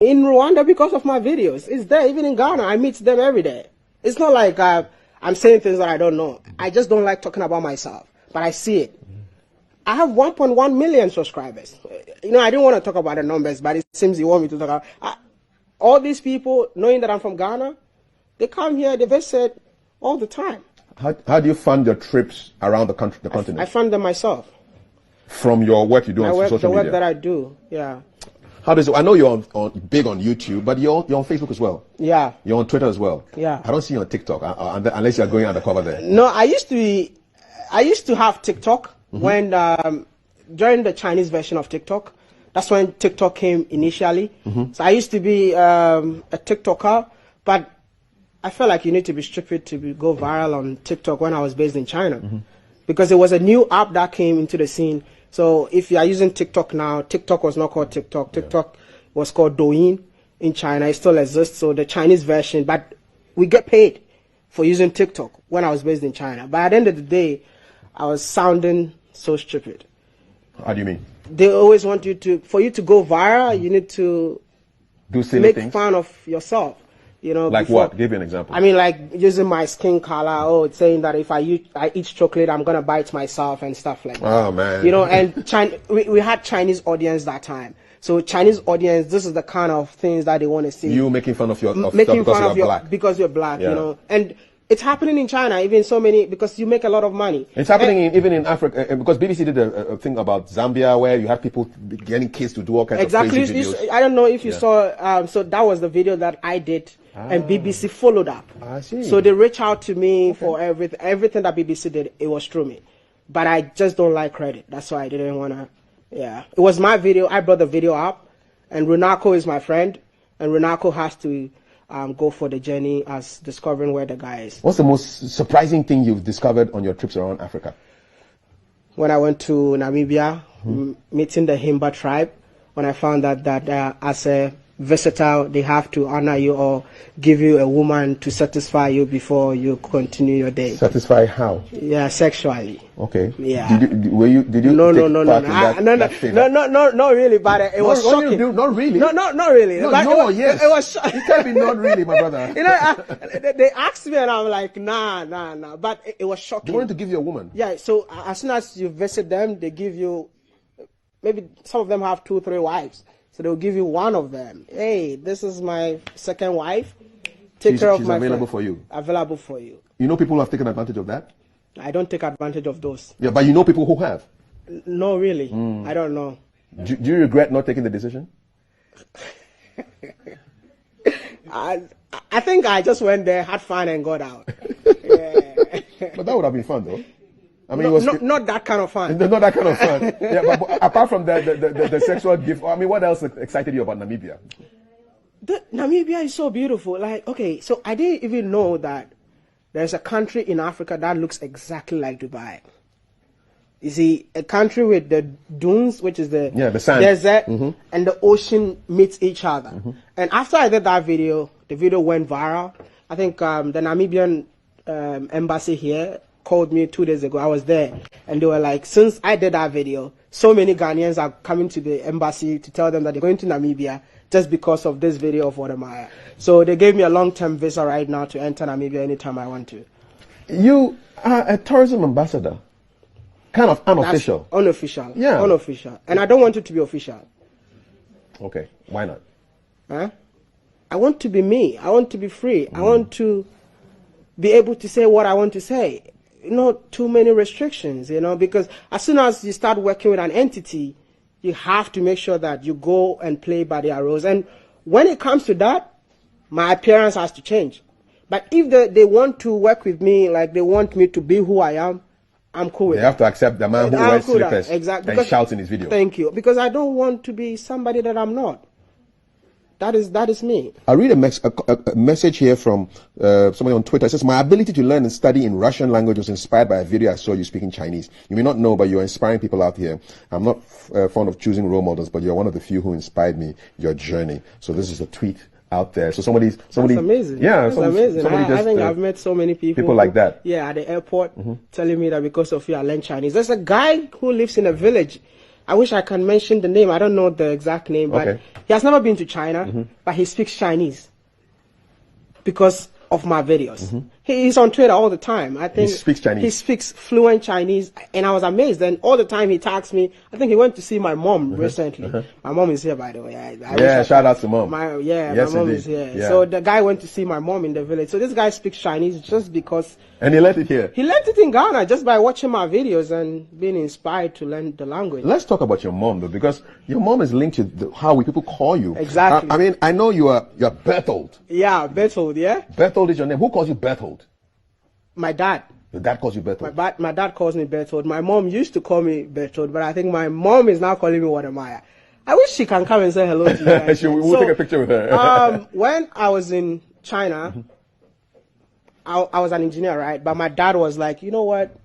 in Rwanda because of my videos. It's there. Even in Ghana, I meet them every day. It's not like I'm saying things that I don't know. I just don't like talking about myself, but I see it. I have 1.1 million subscribers. You know, I didn't want to talk about the numbers, but it seems you want me to talk about. All these people, knowing that I'm from Ghana, they come here, they visit all the time. How do you fund your trips around the country, the continent? I fund them myself. From your work you do on social media? The work that I do, yeah. How does it, I know you're big on YouTube, but you're on Facebook as well. Yeah. You're on Twitter as well. Yeah. I don't see you on TikTok unless you're going undercover there. No, I used to have TikTok when during the Chinese version of TikTok. That's when TikTok came initially. So I used to be a TikToker, but I felt like you need to be stupid to go viral on TikTok when I was based in China, because it was a new app that came into the scene. So if you are using TikTok now, TikTok was not called TikTok. TikTok was called Douyin in China. It still exists. So the Chinese version, but we get paid for using TikTok when I was based in China. But at the end of the day, I was sounding so stupid. How do you mean? They always want you to, for you to go viral, you need to do silly make things. fun of yourself. You know, like what? Give me an example. I mean, like using my skin color. Oh, it's saying that if I eat chocolate, I'm gonna bite myself and stuff like that. Oh man. You know, and we had Chinese audience that time. So Chinese audience, this is the kind of things that they want to see. You making fun of your making because fun of you're black. Because you're black. Yeah. You know, and it's happening in China, even so many, because you make a lot of money. It's happening even in Africa, because BBC did a thing about Zambia where you have people getting kids to do all kinds of crazy videos. I don't know if you saw, so that was the video that I did, and BBC followed up. I see. So they reached out to me for everything that BBC did, it was through me. But I just don't like credit. That's why I didn't want to, It was my video, I brought the video up, and Runako is my friend, and Runako has to go for the journey as discovering where the guy is. What's the most surprising thing you've discovered on your trips around Africa? When I went to Namibia, meeting the Himba tribe, when I found that as a visitor, they have to honor you or give you a woman to satisfy you before you continue your day. Satisfy how? Yeah, sexually. Okay. Yeah. Did you No, not really, but it was shocking. Not really. No, not really. Yes. It was it can't be not really, my brother. You know, they asked me and I'm like, nah. But it was shocking. They wanted to give you a woman. Yeah. So as soon as you visit them, they give you, maybe some of them have 2, 3 wives. So they'll give you one of them. Hey, this is my second wife. Take care of my friend. She's available for you. Available for you. You know people who have taken advantage of that? I don't take advantage of those. Yeah, but you know people who have? No, really. I don't know. Do you regret not taking the decision? I think I just went there, had fun, and got out. Yeah. But that would have been fun, though. I mean, not that kind of fun. Not that kind of fun. Yeah, but apart from the sexual gift, I mean, what else excited you about Namibia? Namibia is so beautiful. Like, okay, so I didn't even know that there's a country in Africa that looks exactly like Dubai. You see, a country with the dunes, which is the sand. Desert, and the ocean meets each other. And after I did that video, the video went viral. I think the Namibian embassy here called me 2 days ago. I was there, and they were like, since I did that video, so many Ghanaians are coming to the embassy to tell them that they're going to Namibia just because of this video of Wadamaya. So they gave me a long-term visa right now to enter Namibia anytime I want to. You are a tourism ambassador. Kind of unofficial. That's unofficial. Yeah. Unofficial. And I don't want it to be official. Okay. Why not? Huh? I want to be me. I want to be free. I want to be able to say what I want to say. Not too many restrictions, because as soon as you start working with an entity, you have to make sure that you go and play by their rules. And when it comes to that, my appearance has to change. But if they want to work with me, like they want me to be who I am, I'm cool with it. They have to accept the man who wears slippers and shouts in his video. Thank you. Because I don't want to be somebody that I'm not. That is me. I read a message here from somebody on Twitter. It says, my ability to learn and study in Russian language was inspired by a video I saw you speaking Chinese. You may not know, but you're inspiring people out here. I'm not fond of choosing role models, but you're one of the few who inspired me, your journey. So this is a tweet out there. So somebody. That's amazing. Yeah, that's amazing. I think I've met so many people like that. Yeah, at the airport, telling me that because of you I learned Chinese. There's a guy who lives in a village I wish I can mention the name. I don't know the exact name, but he has never been to China, but he speaks Chinese because of my videos. He's on Twitter all the time. I think he speaks Chinese. He speaks fluent Chinese, and I was amazed. And all the time he tags me. I think he went to see my mom recently. My mom is here, by the way. Yeah, shout out to mom. My mom is here. Yeah. So the guy went to see my mom in the village. So this guy speaks Chinese just because. And he learned it here. He learned it in Ghana just by watching my videos and being inspired to learn the language. Let's talk about your mom though, because your mom is linked to how people call you. Exactly. I mean, I know you're Berthold. Yeah, Berthold. Yeah. Berthold is your name. Who calls you Berthold? My dad. Your dad calls you Berthold? My dad calls me Berthold. My mom used to call me Berthold, but I think my mom is now calling me Wadamaya. I wish she can come and say hello to you guys. We'll take a picture with her. When I was in China, I was an engineer, right? But my dad was like, you know what?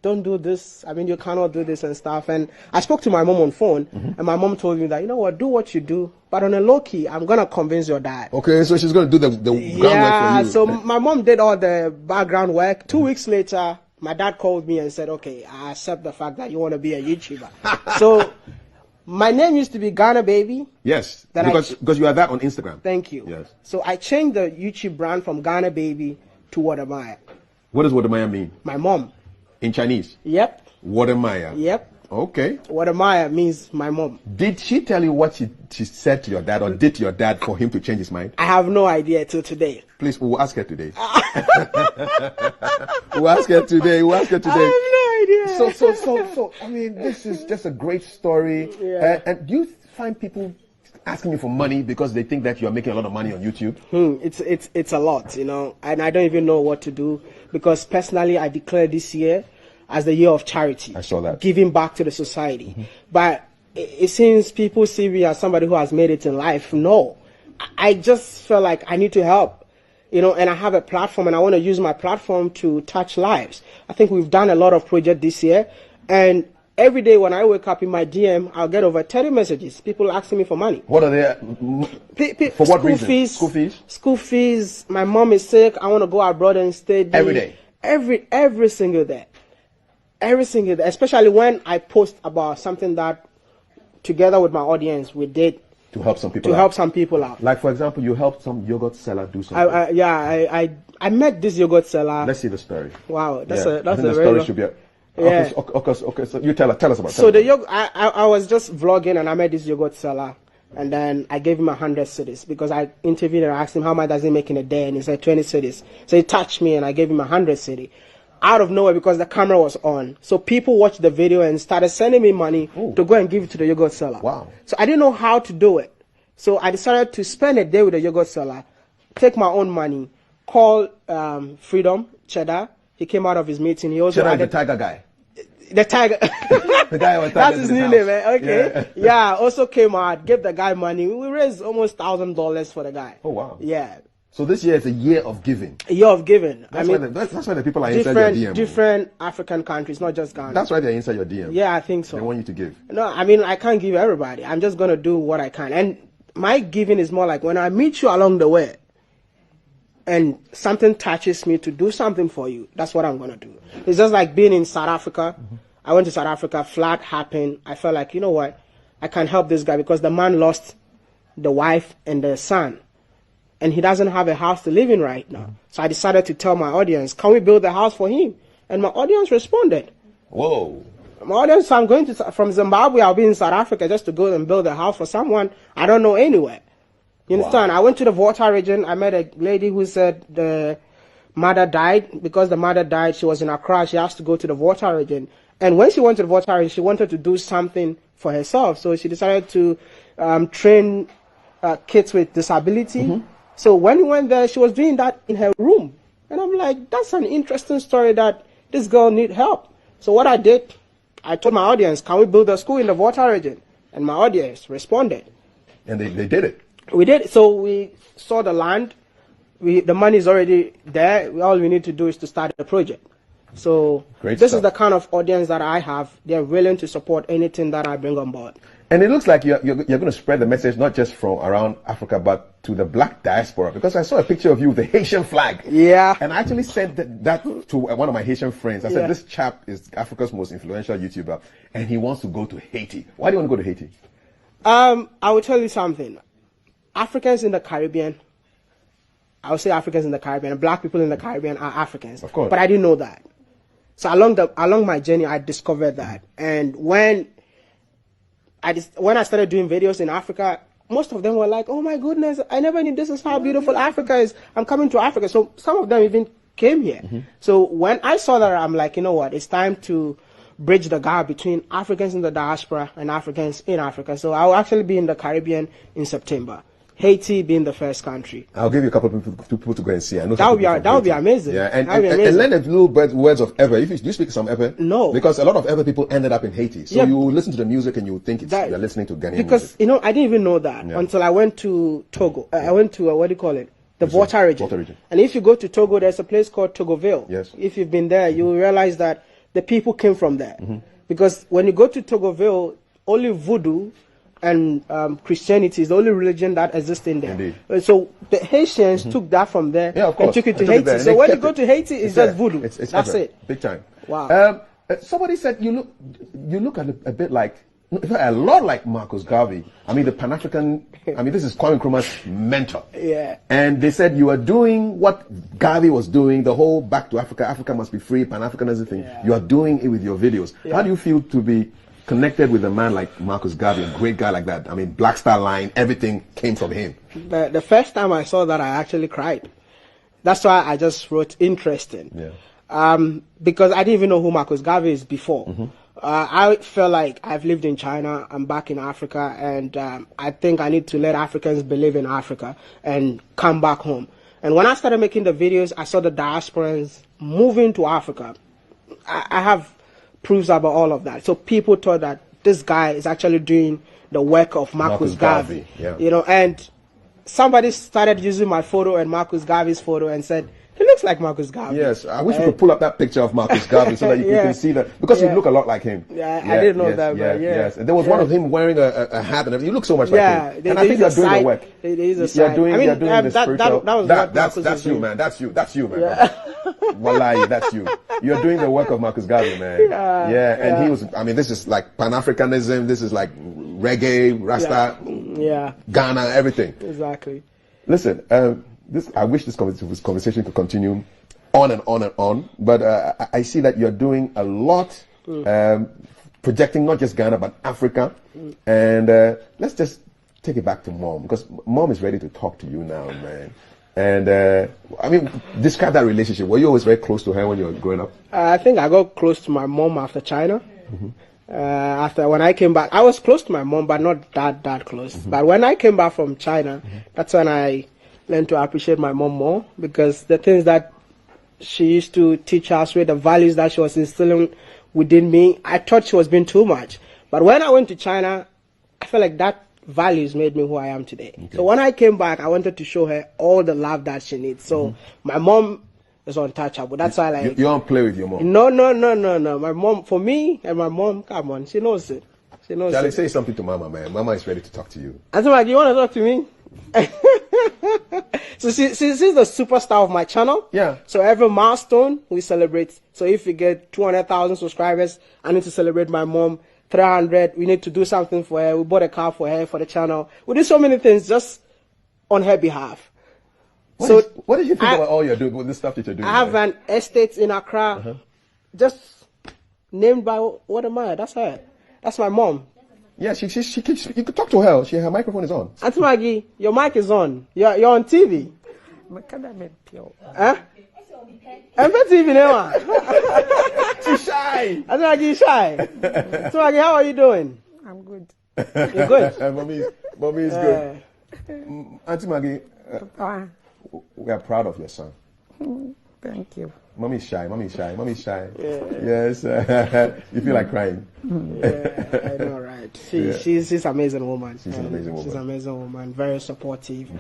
Don't do this. I mean, you cannot do this and stuff. And I spoke to my mom on phone, and my mom told me that, you know what, do what you do. But on a low key, I'm going to convince your dad. Okay, so she's going to do the groundwork for you. So my mom did all the background work. 2 weeks later, my dad called me and said, okay, I accept the fact that you want to be a YouTuber. So my name used to be Ghana Baby. Yes, because you are that on Instagram. Thank you. Yes. So I changed the YouTube brand from Ghana Baby to Wadamaya. What does Wadamaya mean? My mom. In Chinese? Yep. Wadamaya. Yep. Okay. Wadamaya means my mom. Did she tell you what she said to your dad or did to your dad for him to change his mind? I have no idea till today. Please, we'll ask her today. We'll ask her today. I have no idea. So, I mean, this is just a great story. Yeah. And do you find people asking you for money because they think that you are making a lot of money on YouTube? It's a lot, you know, and I don't even know what to do because personally I declared this year as the year of charity. I saw that. Giving back to the society. But it seems people see me as somebody who has made it in life. No, I just feel like I need to help, you know, and I have a platform and I want to use my platform to touch lives. I think we've done a lot of projects this year, and every day when I wake up in my DM, I'll get over 30 messages. People asking me for money. What are they? For what reason? School fees? School fees. My mom is sick. I want to go abroad and stay. Every day? Every single day. Every single day. Especially when I post about something that, together with my audience, we did. To help some people out. To help some people out. Like, for example, you helped some yogurt seller do something. I met this yogurt seller. Let's see the story. Wow. That's I think the story should be... Yeah. Okay, so you tell us about it. So the yogurt, I was just vlogging and I met this yogurt seller, and then I gave him 100 cedis because I interviewed and I asked him how much does he make in a day, and he said 20 cedis. So he touched me and I gave him 100 cedis. Out of nowhere, because the camera was on. So people watched the video and started sending me money to go and give it to the yogurt seller. Wow. So I didn't know how to do it. So I decided to spend a day with the yogurt seller, take my own money, call Freedom Cheddar. He came out of his meeting. He also Cheddar, the tiger guy. The tiger. The guy was That's his new name, man. Okay. Yeah. Also came out, gave the guy money. We raised almost $1,000 for the guy. Oh wow. Yeah. So this year is a year of giving. A year of giving. That's why the people are inside your DM. Different African countries, not just Ghana. That's why they're inside your DM. Yeah, I think so. They want you to give. No, I mean, I can't give everybody. I'm just going to do what I can. And my giving is more like when I meet you along the way and something touches me to do something for you, that's what I'm going to do. It's just like being in South Africa. I went to South Africa, flood happened. I felt like, you know what, I can help this guy because the man lost the wife and the son. And he doesn't have a house to live in right now. So I decided to tell my audience, can we build a house for him? And my audience responded. Whoa. My audience, I'm going from Zimbabwe, I'll be in South Africa just to go and build a house for someone I don't know anywhere. You understand? Wow. I went to the Volta region. I met a lady who said the mother died. Because the mother died, she was in Accra. She asked to go to the Volta region. And when she went to the Volta region, she wanted to do something for herself. So she decided to train kids with disability. So when we went there, she was doing that in her room. And I'm like, that's an interesting story that this girl need help. So what I did, I told my audience, can we build a school in the Volta region? And my audience responded. And they did it. We did. So we saw the land. The money is already there. All we need to do is to start the project. So this is the kind of audience that I have. They're willing to support anything that I bring on board. And it looks like you're going to spread the message not just from around Africa, but to the black diaspora. Because I saw a picture of you with the Haitian flag. Yeah. And I actually sent that to one of my Haitian friends. I said, this chap is Africa's most influential YouTuber, and he wants to go to Haiti. Why do you want to go to Haiti? I will tell you something. Africans in the Caribbean, I would say Africans in the Caribbean, and black people in the Caribbean are Africans. Of course. But I didn't know that. So along my journey, I discovered that. And when I started doing videos in Africa, most of them were like, oh my goodness, I never knew this is how beautiful Africa is. I'm coming to Africa. So some of them even came here. So when I saw that, I'm like, you know what, it's time to bridge the gap between Africans in the diaspora and Africans in Africa. So I'll actually be in the Caribbean in September. Haiti being the first country. I'll give you a couple of people to go and see. I know that would be amazing. Yeah, and learn a little words of Ever. Do you speak some Ever? No. Because a lot of Ever people ended up in Haiti. So you listen to the music and you think you're listening to Ghanaian because, music. I didn't even know that until I went to Togo. I went to, what do you call it? The Volta region. And if you go to Togo, there's a place called Togoville. Yes. If you've been there, you will realize that the people came from there. Because when you go to Togoville, only voodoo and Christianity is the only religion that exists in there. Indeed. So the Haitians took that from there and took it to Haiti. So when you go to Haiti, it's just voodoo. That's it. Big time. Wow. Somebody said you look a bit like, a lot like Marcus Garvey. I mean, the Pan-African, this is Kwame Nkrumah's mentor. Yeah. And they said you are doing what Garvey was doing, the whole back to Africa, Africa must be free, Pan-Africanism thing. You are doing it with your videos. How do you feel to be connected with a man like Marcus Garvey, a great guy like that? I mean, Black Star Line, everything came from him. The first time I saw that, I actually cried. That's why I just wrote interesting. Yeah. Because I didn't even know who Marcus Garvey is before. I felt like I've lived in China, I'm back in Africa, and I think I need to let Africans believe in Africa and come back home. And when I started making the videos, I saw the diasporans moving to Africa. I have proofs about all of that. So people thought that this guy is actually doing the work of Marcus Garvey. And somebody started using my photo and Marcus Garvey's photo and said, he looks like Marcus Garvey. Yes, I wish you could pull up that picture of Marcus Garvey so that you can see that, because you look a lot like him. Yeah, I didn't know that, but Yes, and there was one of him wearing a hat and everything. You look so much like him. And I think you're doing the work. You're doing the spiritual. That's you, man. That's you, man. Wallahi, that's you. You're doing the work of Marcus Garvey, man. And he was, this is like Pan-Africanism, this is like reggae, Rasta, Ghana, everything. Exactly. Listen, I wish this conversation could continue on and on and on, but I see that you're doing a lot, projecting not just Ghana but Africa, and let's just take it back to Mom, because Mom is ready to talk to you now, man. And describe that relationship. Were you always very close to her when you were growing up? I think I got close to my mom after China. After when I came back, I was close to my mom, but not that close. But when I came back from China, that's when I learned to appreciate my mom more, because the things that she used to teach us, with the values that she was instilling within me, I thought she was being too much. But when I went to China, I felt like that values made me who I am today. So when I came back, I wanted to show her all the love that she needs. So my mom is untouchable. That's why you don't play with your mom. No. My mom, for me and my mom, come on, she knows it. She knows Charlie, it. say something to Mama, man. Mama is ready to talk to you. Asma, you want to talk to me? So she's the superstar of my channel. Yeah. So every milestone we celebrate. So if we get 200,000 subscribers, I need to celebrate my mom. 300, we need to do something for her. We bought a car for her, for the channel. We do so many things just on her behalf. What did you think about all you're doing, with this stuff that you're doing? I have an estate in Accra, just named by, what am I? That's her. That's my mom. Yeah, she keeps, you could talk to her. Her microphone is on. Auntie Maggie, your mic is on. You're on TV. Huh? I'm on TV now. She's shy. Auntie Maggie, shy. Auntie Maggie, how are you doing? I'm good. You're good? Mommy is good. Auntie Maggie, we are proud of your son. Thank you. Mommy's shy. Yeah. Yes. You feel like crying. Yeah, I know, right? She's an amazing woman. She's an amazing woman. She's an amazing woman, very supportive.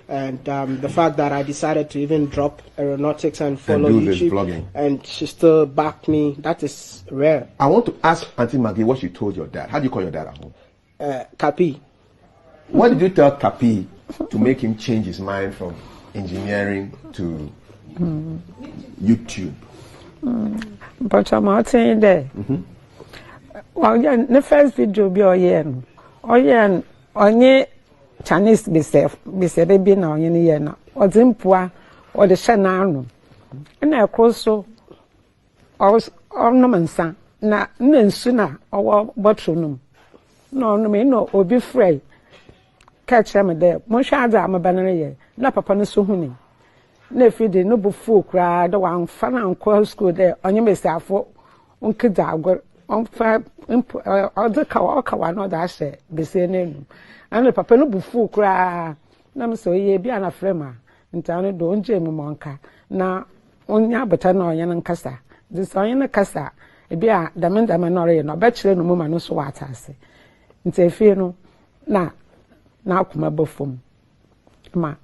And the fact that I decided to even drop aeronautics and follow and YouTube, this vlogging, and she still backed me, that is rare. I want to ask Auntie Maggie what she told your dad. How do you call your dad at home? Kapi. What did you tell Kapi to make him change his mind from engineering to YouTube? But I'm saying there. Well, yeah, the first video be onye Chinese be baby now yen or zimpua or the shanano. And I cross so ornamensa na sooner or botronum. No, no, or be free. Catch them there. Monshaza, I'm a banner, na papa no suhuni. Ne feed no buffo cried, the one fan and call school there on your mistake for Unkidago on 5 other kawa, no that say, be saying, and the papa no buffo cry. Nam so ye be an afrema, and town don't Jamie Monka. Now, only Abatano yan and Cassa. This on a Cassa, a be a damanda manori, no bachelor no woman no swat us. It's a fear no. Now come above from ma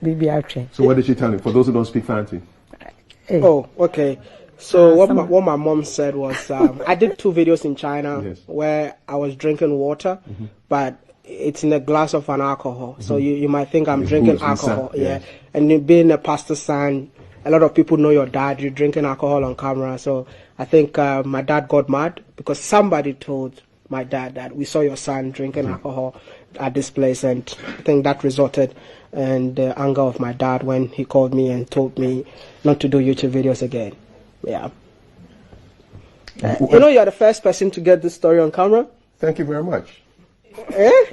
baby arche. So what did she tell him? For those who don't speak fancy. Oh, okay. So what my mom said was I did 2 videos in China where I was drinking water, but it's in a glass of an alcohol. So you might think I'm drinking alcohol. Yeah. And being a pastor's son, a lot of people know your dad, you're drinking alcohol on camera. So I think my dad got mad because somebody told my dad that we saw your son drinking alcohol at this place, and I think that resulted in the anger of my dad when he called me and told me not to do YouTube videos again. Yeah. You know, you're the first person to get this story on camera. Thank you very much.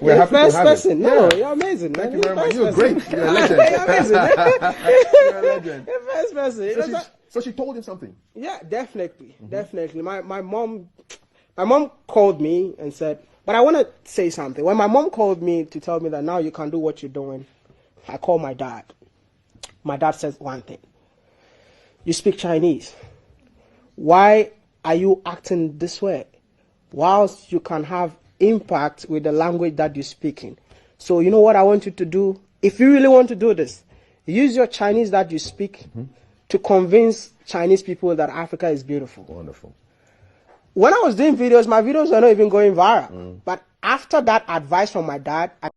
You're the first person. No, you're amazing. Thank you very much. You're great. You're a legend. You're amazing. You're a legend. You're the first person. So she told him something? Yeah, definitely. Definitely. My mom called me and said, but I want to say something. When my mom called me to tell me that now you can do what you're doing, I called my dad. My dad says one thing. You speak Chinese. Why are you acting this way? Whilst you can have impact with the language that you're speaking. So you know what I want you to do? If you really want to do this, use your Chinese that you speak to convince Chinese people that Africa is beautiful. Wonderful. When I was doing videos, my videos were not even going viral. But after that advice from my dad, I